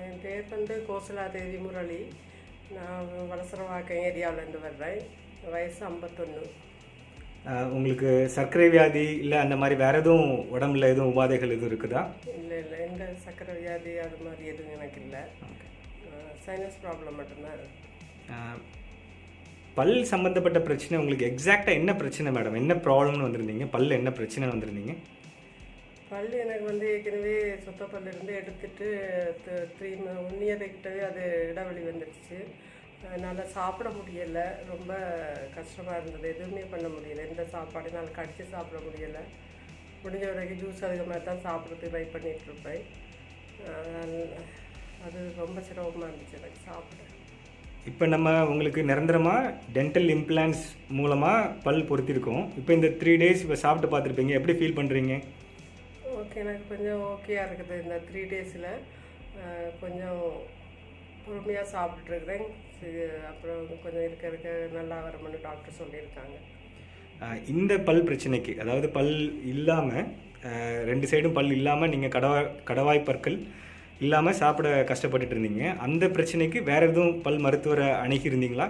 என் பேர் வந்து கோசலா தேவி முரளி. நான் வலசரவாக்கம் ஏரியாவிலேருந்து வர்றேன். வயசு 51. உங்களுக்கு சர்க்கரை வியாதி இல்லை அந்த மாதிரி வேறு எதுவும் உடம்புல எதுவும் உபாதைகள் எதுவும் இருக்குதா? இல்லை எந்த சர்க்கரை வியாதி அது மாதிரி எதுவும் எனக்கு இல்லை. சைனஸ் ப்ராப்ளம் மட்டும்தான் இருக்கு. பல் சம்மந்தப்பட்ட பிரச்சனை உங்களுக்கு எக்ஸாக்டாக என்ன பிரச்சனை மேடம்? என்ன ப்ராப்ளம்னு வந்திருந்தீங்க? பல் என்ன பிரச்சனை வந்திருந்தீங்க? பல் எனக்கு வந்து ஏற்கனவே சொத்த பல் இருந்து எடுத்துட்டு 1 இயர் கிட்டவே அது இடைவெளி வந்துடுச்சு. என்னால் சாப்பிட முடியலை, ரொம்ப கஷ்டமாக இருந்தது. எதுவுமே பண்ண முடியலை, எந்த சாப்பாடு என்னால் கடிச்சு சாப்பிட முடியலை. முடிஞ்ச வரைக்கும் ஜூஸ் அதுக்கு மாதிரி தான் சாப்பிட்றதுக்கு ட்ரை பண்ணிகிட்ருப்பேன். அது ரொம்ப சிரமமாக இருந்துச்சு எனக்கு சாப்பிட. இப்போ நம்ம உங்களுக்கு நிரந்தரமாக டென்டல் இம்ப்ளான்ஸ் மூலமாக பல் பொருத்திருக்கோம். இப்போ இந்த 3 days இப்போ சாப்பிட்டு பார்த்துருப்பீங்க, எப்படி ஃபீல் பண்ணுறீங்க? ஓகே, எனக்கு கொஞ்சம் ஓகேயாக இருக்குது. இந்த 3 daysல கொஞ்சம் பொறுமையாக சாப்பிட்டுருக்குறேன். அப்புறம் கொஞ்சம் இருக்க நல்லா வரணும்னு டாக்டர் சொல்லியிருக்காங்க. இந்த பல் பிரச்சனைக்கு, அதாவது பல் இல்லாமல் 2 சைடும் பல் இல்லாமல் நீங்கள் கடவாய் பற்கள் இல்லாமல் சாப்பிட கஷ்டப்பட்டுட்டு இருந்தீங்க. அந்த பிரச்சனைக்கு வேறு எதுவும் பல் மருத்துவரை அணுகி இருந்தீங்களா?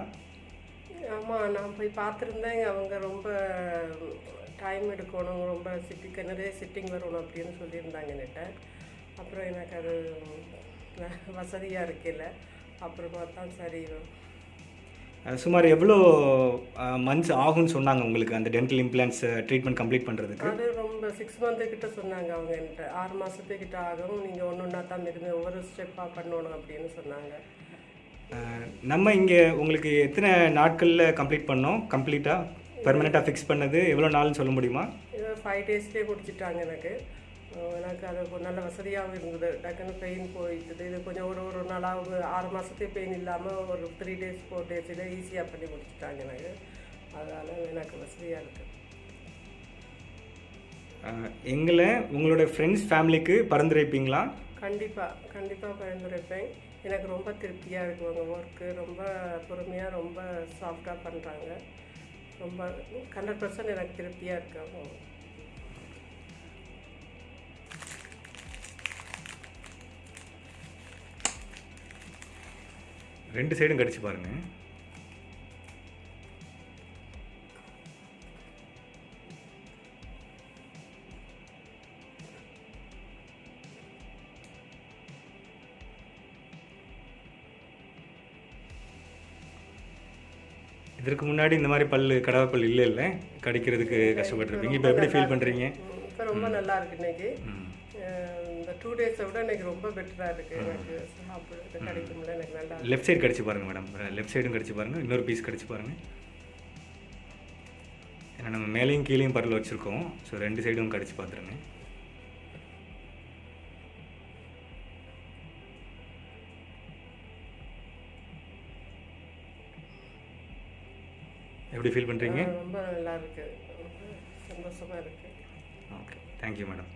ஆமாம், நான் போய் பார்த்துருந்தேன். அவங்க ரொம்ப டைம் எடுக்கணும், ரொம்ப நிறைய சிட்டிங் வரணும் அப்படின்னு சொல்லியிருந்தாங்க என்கிட்ட. அப்புறம் எனக்கு அது வசதியாக இருக்கையில் அப்புறமா தான் சரி. சுமார் எவ்வளோ மந்த்ஸ் ஆகும்னு சொன்னாங்க உங்களுக்கு அந்த டென்டல் இம்ப்ளான்ஸ் ட்ரீட்மெண்ட் கம்ப்ளீட் பண்ணுறதுக்கு? அது ரொம்ப 6 months கிட்ட சொன்னாங்க அவங்க என்கிட்ட. 6 மாதத்துக்கிட்ட ஆகும், நீங்கள் ஒன்றா தான் மெதுமே ஒவ்வொரு ஸ்டெப்பாக பண்ணணும் அப்படின்னு சொன்னாங்க. நம்ம இங்கே உங்களுக்கு எத்தனை நாட்களில் கம்ப்ளீட் பண்ணோம்? கம்ப்ளீட்டாக பெர்மனெண்ட்டாக ஃபிக்ஸ் பண்ணது எவ்வளோ நாள்னு சொல்ல முடியுமா? 5 daysலேயே முடிச்சிட்டாங்க. எனக்கு அது நல்ல வசதியாகவும் இருந்தது. டக்குன்னு பெயின் போயிட்டுது. இது கொஞ்சம் ஒரு நாளாக 6 மாதத்துக்கு பெயின் இல்லாமல் ஒரு 3 days 4 daysல ஈஸியாக பண்ணி முடிச்சிட்டாங்க எனக்கு. அதனால் எனக்கு வசதியாக இருக்குது. எங்களை உங்களோட ஃப்ரெண்ட்ஸ் ஃபேமிலிக்கு பரிந்துரைப்பீங்களா? கண்டிப்பாக பரிந்துரைப்பேன். எனக்கு ரொம்ப திருப்தியாக இருக்குது. உங்கள் ஒர்க்கு ரொம்ப பொறுமையாக ரொம்ப சாஃப்டாக பண்ணுறாங்க. ரொம்ப 100% எனக்கு திருப்தியாக இருக்காங்க. 2 சைடும் கடிச்சு பாருங்கள். இதற்கு முன்னாடி இந்த மாதிரி கடவை பல் இல்லை கடிக்கிறதுக்கு கஷ்டப்பட்டுருப்பீங்க. இப்போ எப்படி ஃபீல் பண்ணுறீங்க? இப்போ ரொம்ப நல்லா இருக்கு. இன்னைக்கு இந்த 2 daysை விட எனக்கு ரொம்ப பெட்டராக இருக்குது. எனக்கு சாப்பிட கிடைக்கும்ல, எனக்கு நல்லா. லெஃப்ட் சைடு கடிச்சு பாருங்கள் மேடம். லெஃப்ட் சைடும் கடிச்சு பாருங்கள். இன்னொரு பீஸ் கடிச்சு பாருங்கள். ஏன்னா நம்ம மேலேயும் கீழேயும் பரல் வச்சுருக்கோம். ஸோ 2 சைடும் கடிச்சு பார்த்துருங்க. எப்படி ஃபீல் பண்ணுறீங்க? ரொம்ப நல்லா இருக்குது, சந்தோஷமாக இருக்குது. Okay, thank you madam.